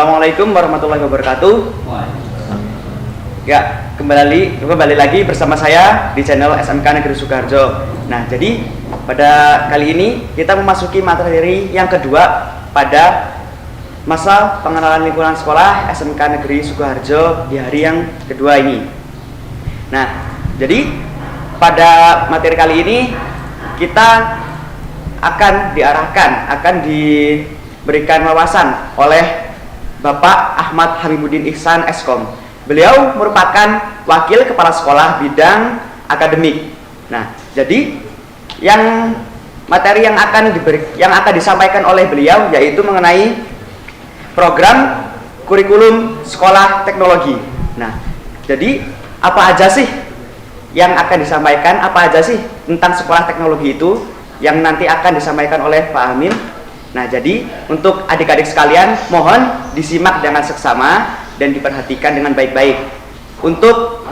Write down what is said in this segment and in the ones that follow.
Assalamualaikum warahmatullahi wabarakatuh. Ya, kembali lagi bersama saya di channel SMK Negeri Sukoharjo. Nah, jadi pada kali ini kita memasuki materi yang kedua pada masa pengenalan lingkungan sekolah SMK Negeri Sukoharjo di hari yang kedua ini. Nah, jadi pada materi kali ini kita akan diberikan wawasan oleh Bapak Ahmad Hamimuddin Ihsan Eskom. Beliau merupakan wakil kepala sekolah bidang akademik. Nah, jadi materi yang akan disampaikan oleh beliau yaitu mengenai program kurikulum sekolah teknologi. Nah, jadi apa aja sih yang akan disampaikan, apa aja sih tentang sekolah teknologi itu yang nanti akan disampaikan oleh Pak Amin. Nah, jadi untuk adik-adik sekalian mohon disimak dengan seksama dan diperhatikan dengan baik-baik. Untuk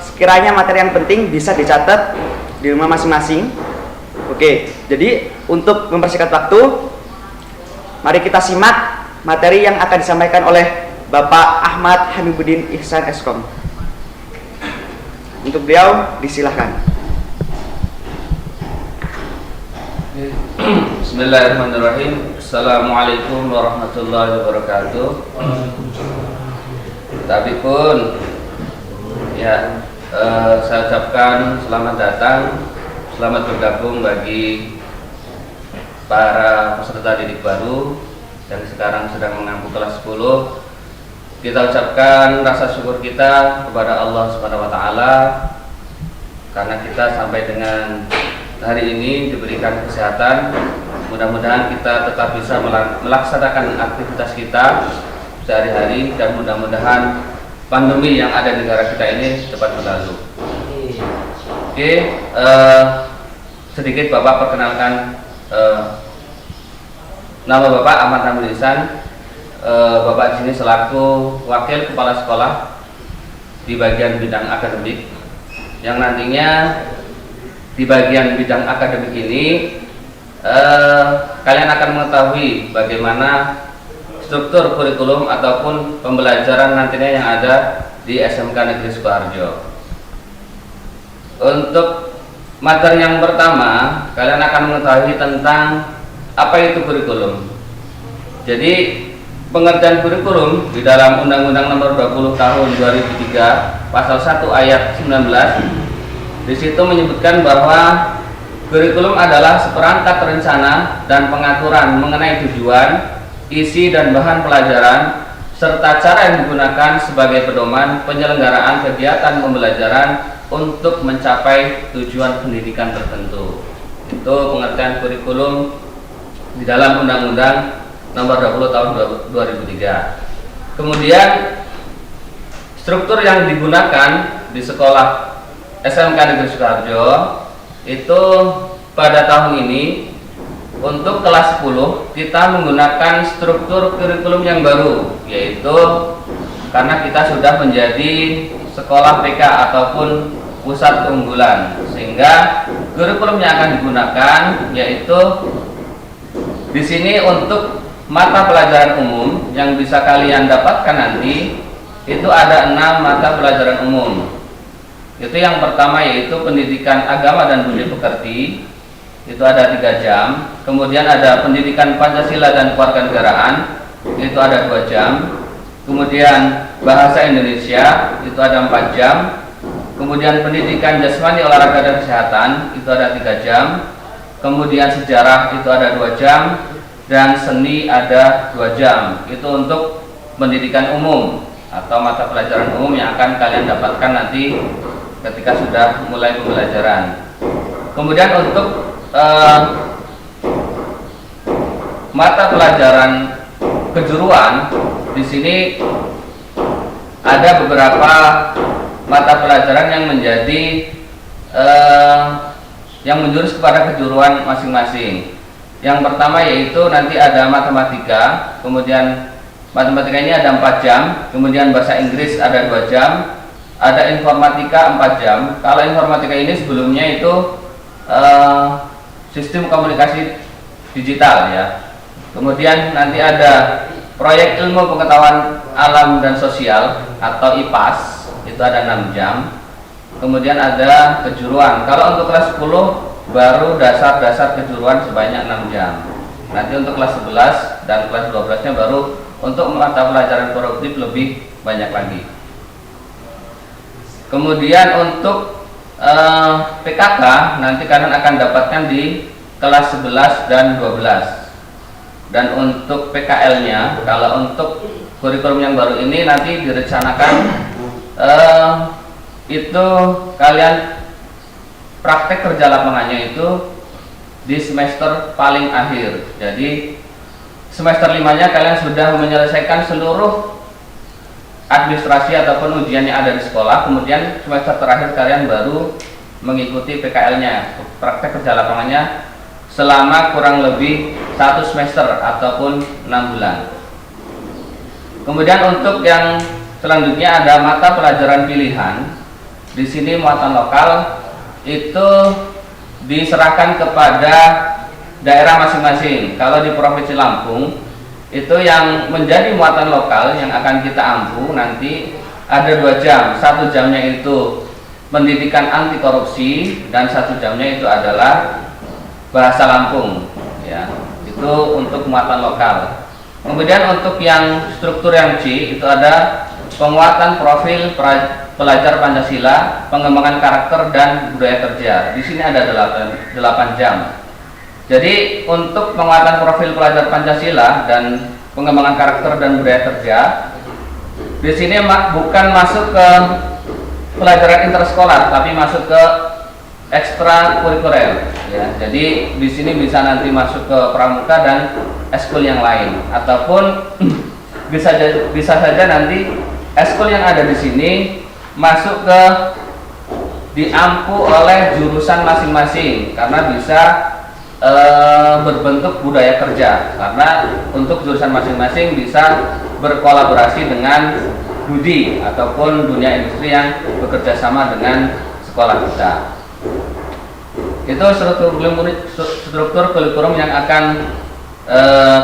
sekiranya materi yang penting bisa dicatat di rumah masing-masing. Oke, jadi untuk mempersingkat waktu, mari kita simak materi yang akan disampaikan oleh Bapak Ahmad Hamimuddin Ihsan Eskom. Untuk beliau disilahkan. Bismillahirrahmanirrahim. Assalamualaikum warahmatullahi wabarakatuh. Tapi pun ya, saya ucapkan selamat datang, selamat bergabung bagi para peserta didik baru yang sekarang sedang mengampu kelas 10. Kita ucapkan rasa syukur kita kepada Allah Subhanahu wa taala karena kita sampai dengan hari ini diberikan kesehatan. Mudah-mudahan kita tetap bisa melaksanakan aktivitas kita sehari-hari dan mudah-mudahan pandemi yang ada di negara kita ini cepat berlalu. Oke, sedikit Bapak perkenalkan nama Bapak Ahmad Hamimuddin Ihsan. Bapak di sini selaku wakil kepala sekolah di bagian bidang akademik, yang nantinya di bagian bidang akademik ini kalian akan mengetahui bagaimana struktur kurikulum ataupun pembelajaran nantinya yang ada di SMK Negeri Sukoharjo. Untuk materi yang pertama, kalian akan mengetahui tentang apa itu kurikulum. Jadi pengertian kurikulum di dalam Undang-Undang Nomor 20 Tahun 2003 Pasal 1 Ayat 19 di situ menyebutkan bahwa kurikulum adalah seperangkat rencana dan pengaturan mengenai tujuan, isi dan bahan pelajaran serta cara yang digunakan sebagai pedoman penyelenggaraan kegiatan pembelajaran untuk mencapai tujuan pendidikan tertentu. Itu pengertian kurikulum di dalam Undang-Undang Nomor 20 Tahun 2003. Kemudian struktur yang digunakan di sekolah SMK Negeri Sukoharjo itu pada tahun ini untuk kelas 10 kita menggunakan struktur kurikulum yang baru, yaitu karena kita sudah menjadi sekolah PK ataupun pusat unggulan, sehingga kurikulum yang akan digunakan yaitu di sini untuk mata pelajaran umum yang bisa kalian dapatkan nanti itu ada 6 mata pelajaran umum. Itu yang pertama yaitu pendidikan agama dan budi pekerti, itu ada 3 jam. Kemudian ada pendidikan Pancasila dan kewarganegaraan, itu ada 2 jam. Kemudian bahasa Indonesia, itu ada 4 jam. Kemudian pendidikan jasmani, olahraga dan kesehatan, itu ada 3 jam. Kemudian sejarah itu ada 2 jam, dan seni ada 2 jam. Itu untuk pendidikan umum atau mata pelajaran umum yang akan kalian dapatkan nanti ketika sudah mulai pembelajaran. Kemudian untuk mata pelajaran kejuruan, di sini ada beberapa mata pelajaran yang menjadi yang menjurus kepada kejuruan masing-masing. Yang pertama yaitu nanti ada matematika, kemudian matematika ini ada 4 jam, kemudian bahasa Inggris ada 2 jam, ada informatika 4 jam. Kalau informatika ini sebelumnya itu sistem komunikasi digital ya. Kemudian nanti ada proyek ilmu pengetahuan alam dan sosial atau IPAS itu ada 6 jam. Kemudian ada kejuruan. Kalau untuk kelas 10 baru dasar-dasar kejuruan sebanyak 6 jam. Nanti untuk kelas 11 dan kelas 12-nya baru untuk mata pelajaran produktif lebih banyak lagi. Kemudian untuk PKK nanti kalian akan dapatkan di kelas 11 dan 12. Dan untuk PKL-nya, kalau untuk kurikulum yang baru ini nanti direncanakan itu kalian praktek kerja lapangannya itu di semester paling akhir. Jadi semester 5-nya kalian sudah menyelesaikan seluruh administrasi ataupun ujian yang ada di sekolah. Kemudian semester terakhir kalian baru mengikuti PKL-nya, praktek kerja lapangannya selama kurang lebih 1 semester ataupun 6 bulan. Kemudian untuk yang selanjutnya ada mata pelajaran pilihan. Di sini muatan lokal itu diserahkan kepada daerah masing-masing. Kalau di Provinsi Lampung itu yang menjadi muatan lokal yang akan kita ampu nanti ada 2 jam. 1 jamnya itu pendidikan anti korupsi dan 1 jamnya itu adalah bahasa Lampung, ya. Itu untuk muatan lokal. Kemudian untuk yang struktur yang C itu ada penguatan profil pelajar Pancasila, pengembangan karakter dan budaya kerja. Di sini ada 8 jam. Jadi untuk penguatan profil pelajar Pancasila dan pengembangan karakter dan budaya kerja, di sini bukan masuk ke pelajaran intersekolah, tapi masuk ke ekstra kurikuler, ya. Jadi di sini bisa nanti masuk ke pramuka dan eskul yang lain, ataupun bisa saja nanti eskul yang ada di sini masuk ke diampu oleh jurusan masing-masing karena bisa berbentuk budaya kerja, karena untuk jurusan masing-masing bisa berkolaborasi dengan Budi ataupun dunia industri yang bekerja sama dengan sekolah kita. Itu struktur kurikulum yang akan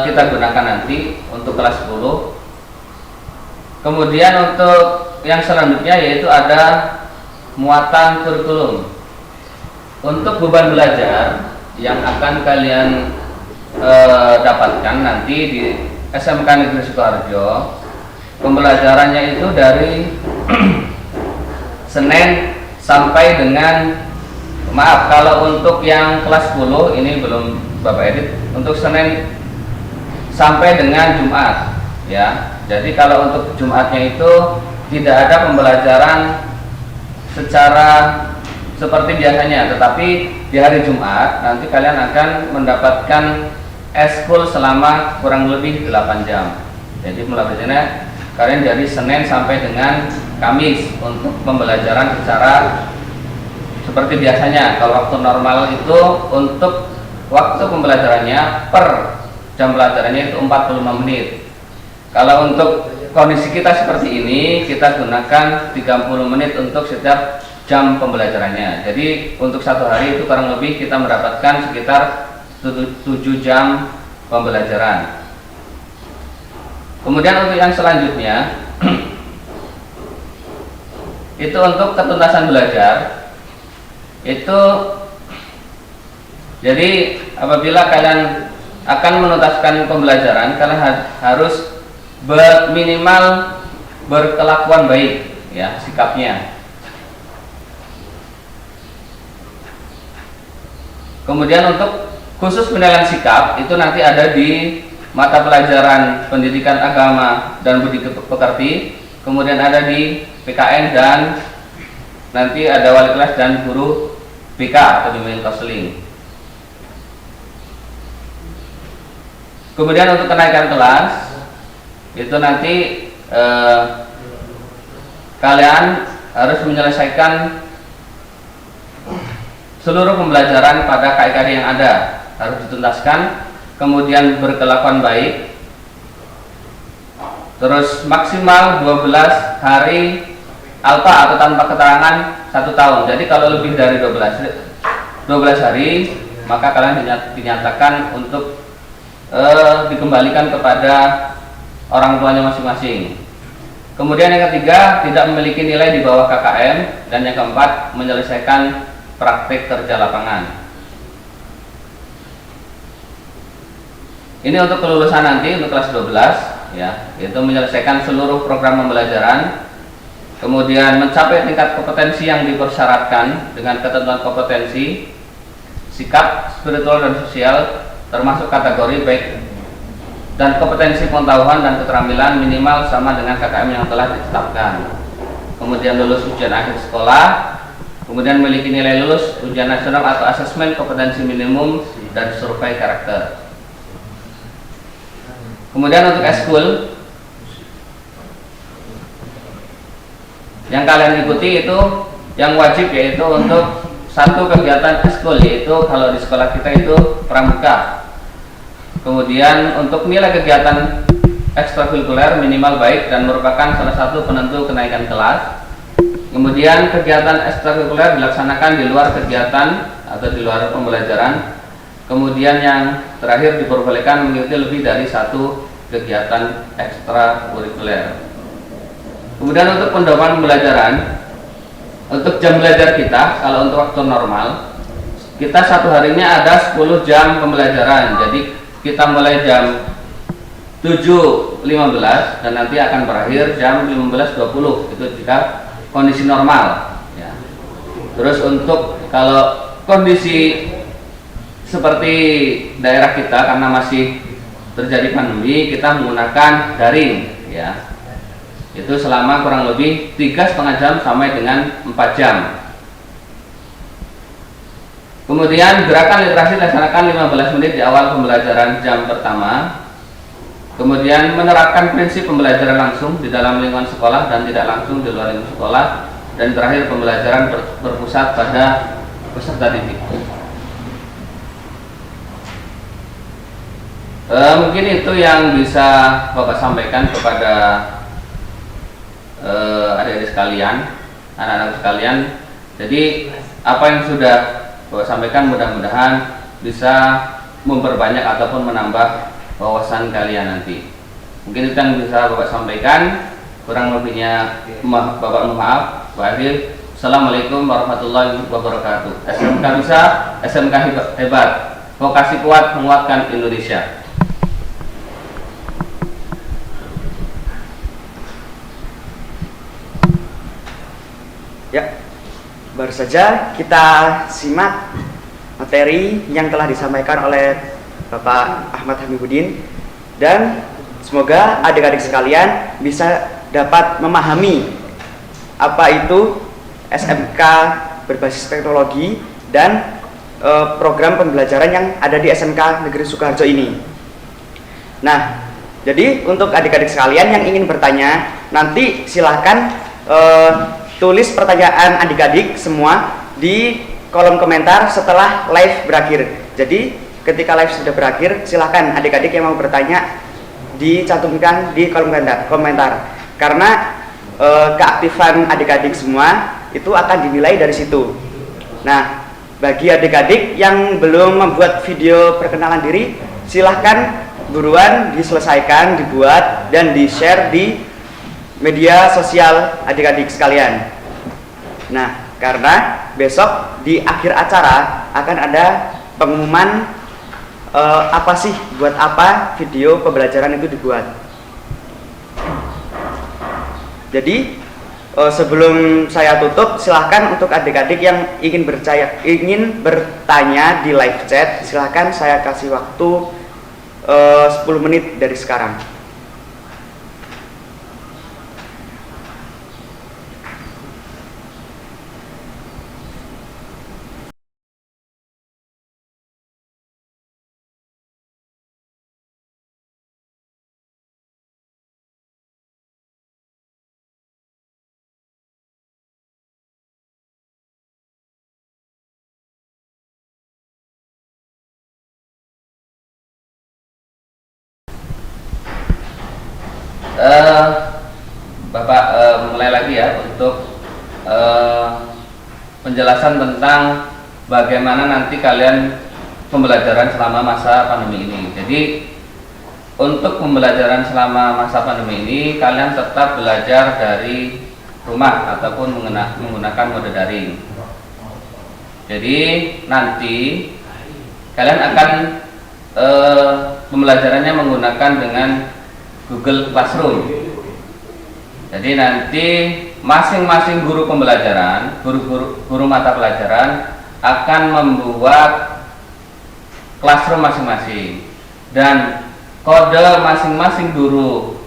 kita gunakan nanti untuk kelas 10. Kemudian untuk yang selanjutnya yaitu ada muatan kurikulum. Untuk beban belajar yang akan kalian dapatkan nanti di SMK Negeri Sukoharjo, pembelajarannya itu dari Senin sampai dengan, maaf kalau untuk yang kelas 10 ini belum Bapak edit, untuk Senin sampai dengan Jumat, ya. Jadi kalau untuk Jumatnya itu tidak ada pembelajaran secara seperti biasanya, tetapi di hari Jumat nanti kalian akan mendapatkan eskul selama kurang lebih 8 jam. Jadi pembelajarannya kalian dari Senin sampai dengan Kamis untuk pembelajaran secara seperti biasanya. Kalau waktu normal itu untuk waktu pembelajarannya per jam pelajarannya itu 45 menit. Kalau untuk kondisi kita seperti ini, kita gunakan 30 menit untuk setiap jam pembelajarannya. Jadi untuk 1 hari itu kurang lebih kita mendapatkan sekitar 7 jam pembelajaran. Kemudian untuk yang selanjutnya itu untuk ketuntasan belajar. Itu jadi apabila kalian akan menuntaskan pembelajaran, kalian harus minimal berkelakuan baik, ya, sikapnya. Kemudian untuk khusus penilaian sikap itu nanti ada di mata pelajaran pendidikan agama dan budi pekerti, kemudian ada di PKN dan nanti ada wali kelas dan guru BK atau bimbingan konseling. Kemudian untuk kenaikan kelas itu nanti kalian harus menyelesaikan seluruh pembelajaran pada KIKD yang ada, harus dituntaskan, kemudian berkelakuan baik, terus maksimal 12 hari alfa atau tanpa keterangan 1 tahun. Jadi kalau lebih dari 12 hari maka kalian dinyatakan untuk dikembalikan kepada orang tuanya masing-masing. Kemudian yang ketiga, tidak memiliki nilai di bawah KKM, dan yang keempat, menyelesaikan praktik kerja lapangan. Ini untuk kelulusan nanti untuk kelas 12 ya, yaitu menyelesaikan seluruh program pembelajaran, kemudian mencapai tingkat kompetensi yang dipersyaratkan dengan ketentuan kompetensi, sikap, spiritual dan sosial termasuk kategori baik, dan kompetensi pengetahuan dan keterampilan minimal sama dengan KKM yang telah ditetapkan. Kemudian lulus ujian akhir sekolah, kemudian memiliki nilai lulus ujian nasional atau asesmen kompetensi minimum dan survei karakter. Kemudian untuk eskul yang kalian ikuti itu yang wajib yaitu untuk satu kegiatan eskul, yaitu kalau di sekolah kita itu pramuka. Kemudian untuk nilai kegiatan ekstrakurikuler minimal baik dan merupakan salah satu penentu kenaikan kelas. Kemudian kegiatan ekstrakurikuler dilaksanakan di luar kegiatan atau di luar pembelajaran. Kemudian yang terakhir diperbolehkan mengikuti lebih dari satu kegiatan ekstrakurikuler. Kemudian untuk pendoman pembelajaran, untuk jam belajar kita, kalau untuk waktu normal, kita satu harinya ada 10 jam pembelajaran. Jadi kita mulai jam 7.15 dan nanti akan berakhir jam 15.20. Itu jika kondisi normal ya. Terus untuk kalau kondisi seperti daerah kita karena masih terjadi pandemi, kita menggunakan daring ya. Itu selama kurang lebih 3,5 jam sampai dengan 4 jam. Kemudian gerakan literasi dilaksanakan 15 menit di awal pembelajaran jam pertama. Kemudian menerapkan prinsip pembelajaran langsung di dalam lingkungan sekolah dan tidak langsung di luar lingkungan sekolah. Dan terakhir pembelajaran berpusat pada peserta didik. Mungkin itu yang bisa Bapak sampaikan kepada adik-adik sekalian, anak-anak sekalian. Jadi apa yang sudah Bapak sampaikan mudah-mudahan bisa memperbanyak ataupun menambah wawasan kalian nanti. Mungkin itu yang bisa Bapak sampaikan. Kurang lebihnya Bapak mohon maaf. Akhir, Assalamualaikum warahmatullahi wabarakatuh. SMK bisa, SMK hebat. Vokasi kuat menguatkan Indonesia. Ya, baru saja kita simak materi yang telah disampaikan oleh Bapak Ahmad Hamiduddin, dan semoga adik-adik sekalian bisa dapat memahami apa itu SMK berbasis teknologi dan program pembelajaran yang ada di SMK Negeri Sukoharjo ini. Nah, jadi untuk adik-adik sekalian yang ingin bertanya, nanti silahkan tulis pertanyaan adik-adik semua di kolom komentar setelah live berakhir. Jadi ketika live sudah berakhir, silahkan adik-adik yang mau bertanya dicantumkan di kolom komentar. Karena keaktifan adik-adik semua itu akan dinilai dari situ. Nah, bagi adik-adik yang belum membuat video perkenalan diri, silahkan buruan diselesaikan, dibuat dan di-share di media sosial adik-adik sekalian. Nah, karena besok di akhir acara akan ada pengumuman apa sih, buat apa video pembelajaran itu dibuat. Jadi sebelum saya tutup, silahkan untuk adik-adik yang ingin bertanya di live chat, silahkan saya kasih waktu 10 menit dari sekarang. Bapak mulai lagi ya untuk penjelasan tentang bagaimana nanti kalian pembelajaran selama masa pandemi ini. Jadi untuk pembelajaran selama masa pandemi ini kalian tetap belajar dari rumah ataupun menggunakan mode daring. Jadi nanti kalian akan pembelajarannya menggunakan dengan Google Classroom. Jadi nanti masing-masing guru pembelajaran, guru mata pelajaran akan membuat classroom masing-masing, dan kode masing-masing guru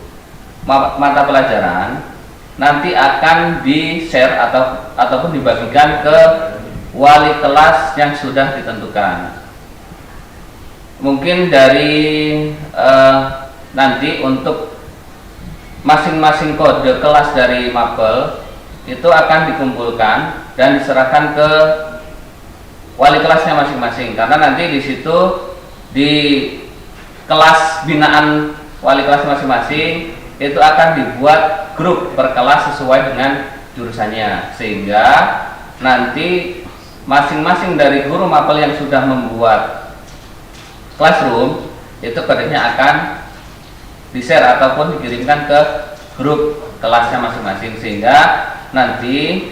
mata pelajaran nanti akan di-share ataupun dibagikan ke wali kelas yang sudah ditentukan. Mungkin dari nanti untuk masing-masing kode kelas dari Mapel itu akan dikumpulkan dan diserahkan ke wali kelasnya masing-masing, karena nanti di situ di kelas binaan wali kelas masing-masing itu akan dibuat grup per kelas sesuai dengan jurusannya, sehingga nanti masing-masing dari guru Mapel yang sudah membuat classroom itu kodenya akan di-share ataupun dikirimkan ke grup kelasnya masing-masing, sehingga nanti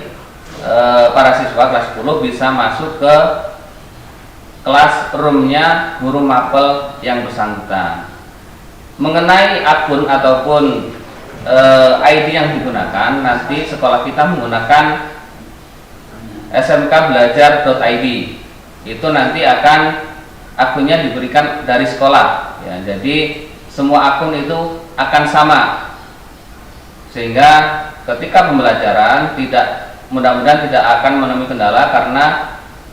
para siswa kelas 10 bisa masuk ke classroomnya guru Mapel yang bersangkutan. Mengenai akun ataupun ID yang digunakan, nanti sekolah kita menggunakan smkbelajar.id. Itu nanti akan akunnya diberikan dari sekolah ya, jadi semua akun itu akan sama, sehingga ketika pembelajaran mudah-mudahan tidak akan menemui kendala, karena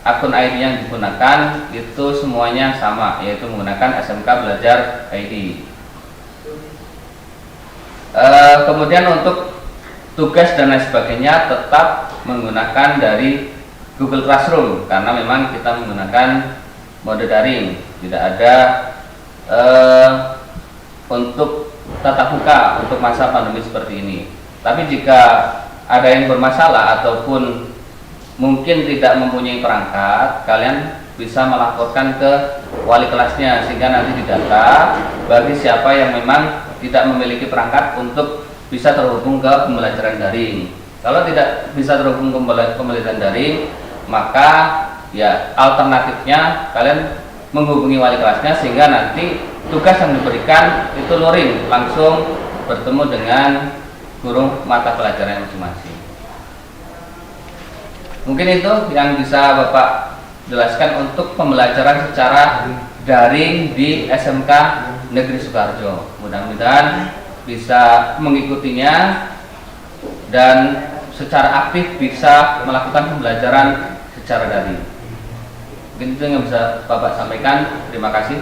akun ID yang digunakan itu semuanya sama, yaitu menggunakan SMK Belajar ID. Kemudian untuk tugas dan lain sebagainya tetap menggunakan dari Google Classroom, karena memang kita menggunakan mode daring, tidak ada untuk tatap muka untuk masa pandemi seperti ini. Tapi jika ada yang bermasalah ataupun mungkin tidak mempunyai perangkat, kalian bisa melaporkan ke wali kelasnya, sehingga nanti didata bagi siapa yang memang tidak memiliki perangkat untuk bisa terhubung ke pembelajaran daring. Kalau tidak bisa terhubung ke pembelajaran daring, maka ya alternatifnya kalian menghubungi wali kelasnya, sehingga nanti tugas yang diberikan itu luring, langsung bertemu dengan guru mata pelajaran masing-masing. Mungkin itu yang bisa Bapak jelaskan untuk pembelajaran secara daring di SMK Negeri Sukoharjo. Mudah-mudahan bisa mengikutinya dan secara aktif bisa melakukan pembelajaran secara daring. Mungkin itu yang bisa Bapak sampaikan. Terima kasih.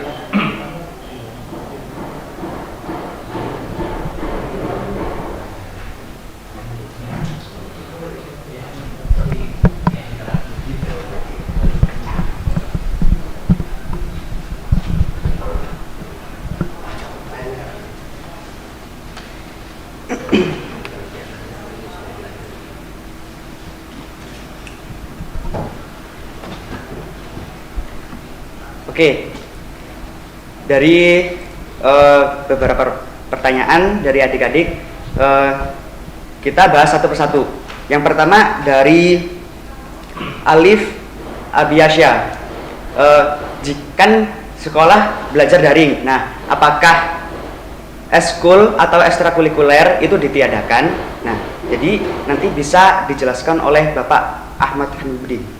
Oke, dari beberapa pertanyaan dari adik-adik, kita bahas satu persatu. Yang pertama dari Alif Abiasya, jika sekolah belajar daring, nah apakah eskul atau ekstrakurikuler itu ditiadakan? Nah, jadi nanti bisa dijelaskan oleh Bapak Ahmad Hamidi.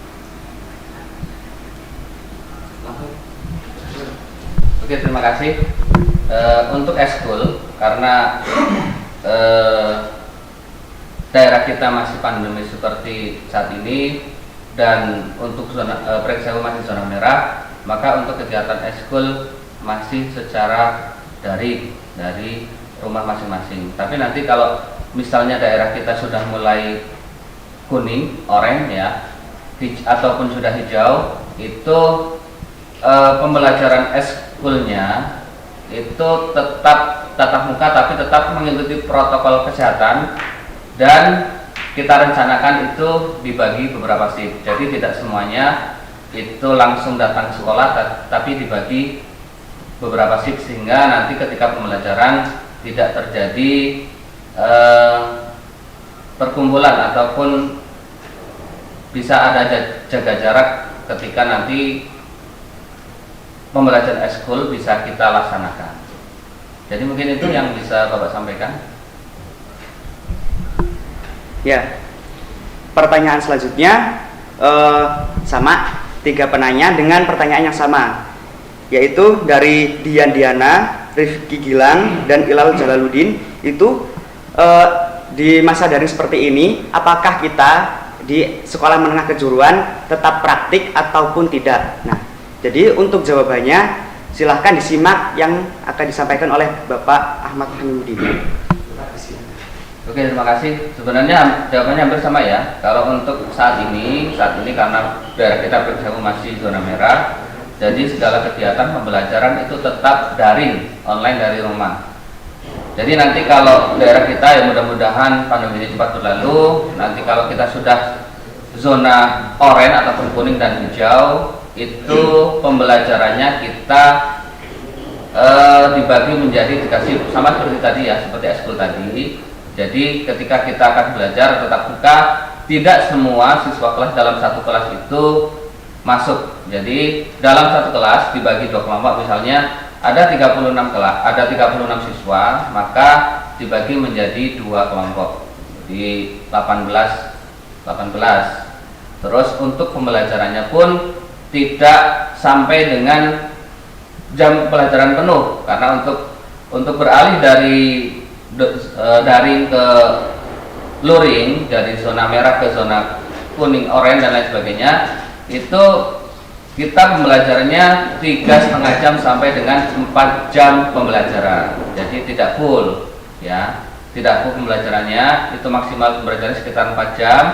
Oke, terima kasih. Untuk eskul, karena daerah kita masih pandemi seperti saat ini, dan untuk zona Prekseu masih zona merah, maka untuk kegiatan eskul masih secara daring dari rumah masing-masing. Tapi nanti kalau misalnya daerah kita sudah mulai kuning, oranye ya, ataupun sudah hijau, itu pembelajaran eskulnya itu tetap tatap muka, tapi tetap mengikuti protokol kesehatan, dan kita rencanakan itu dibagi beberapa shift. Jadi tidak semuanya itu langsung datang ke sekolah, tapi dibagi beberapa shift sehingga nanti ketika pembelajaran tidak terjadi perkumpulan ataupun bisa ada jaga jarak ketika nanti pembelajaran ekskul bisa kita laksanakan. Jadi mungkin itu yang bisa Bapak sampaikan. Ya, pertanyaan selanjutnya sama, 3 penanya dengan pertanyaan yang sama, yaitu dari Dian Diana, Rifki Gilang, dan Ilal Jalaluddin. Itu di masa daring seperti ini, apakah kita di sekolah menengah kejuruan tetap praktik ataupun tidak? Nah, jadi untuk jawabannya silahkan disimak yang akan disampaikan oleh Bapak Ahmad Hamiduddin. Oke, terima kasih. Sebenarnya jawabannya hampir sama ya. Kalau untuk saat ini karena daerah kita berjauh masih zona merah, jadi segala kegiatan pembelajaran itu tetap daring, online dari rumah. Jadi nanti kalau daerah kita yang mudah-mudahan pandemi ini cepat berlalu, nanti kalau kita sudah zona oranye ataupun kuning dan hijau, itu pembelajarannya kita dibagi menjadi 3 shift, sama seperti tadi ya, seperti ekskul tadi. Jadi ketika kita akan belajar tetap muka, tidak semua siswa kelas dalam satu kelas itu masuk. Jadi dalam satu kelas dibagi 2 kelompok, misalnya ada 36 kelas, ada 36 siswa, maka dibagi menjadi 2 kelompok. Di 18. Terus untuk pembelajarannya pun tidak sampai dengan jam pelajaran penuh, karena untuk beralih dari daring ke luring, dari zona merah ke zona kuning, oranye dan lain sebagainya, itu kita pembelajarannya 3,5 jam sampai dengan 4 jam pembelajaran. Jadi tidak full ya, tidak full pembelajarannya, itu maksimal pembelajaran sekitar 4 jam.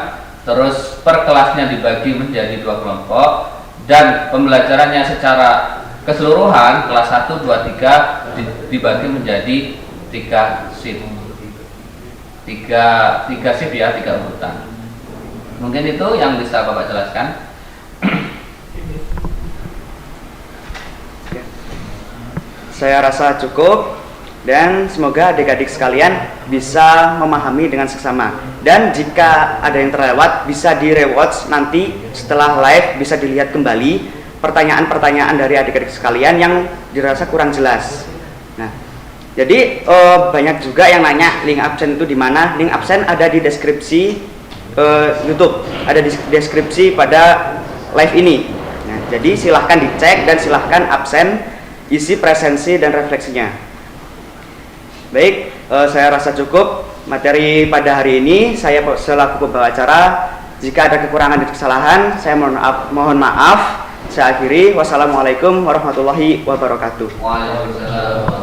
Terus per kelasnya dibagi menjadi 2 kelompok, dan pembelajarannya secara keseluruhan kelas 1, 2, 3 dibagi menjadi 3 shift. 3 shift ya, 3 urutan. Mungkin itu yang bisa Bapak jelaskan. Saya rasa cukup, dan semoga adik-adik sekalian bisa memahami dengan seksama. Dan jika ada yang terlewat, bisa di rewatch nanti setelah live, bisa dilihat kembali pertanyaan-pertanyaan dari adik-adik sekalian yang dirasa kurang jelas. Nah, jadi banyak juga yang nanya link absen itu di mana. Link absen ada di deskripsi YouTube, ada di deskripsi pada live ini. Nah, jadi silahkan dicek dan silahkan absen isi presensi dan refleksinya. Baik, saya rasa cukup materi pada hari ini. Saya selaku pembawa acara, jika ada kekurangan dan kesalahan, saya mohon maaf. Saya akhiri. Wassalamualaikum warahmatullahi wabarakatuh. Waalaikumsalam.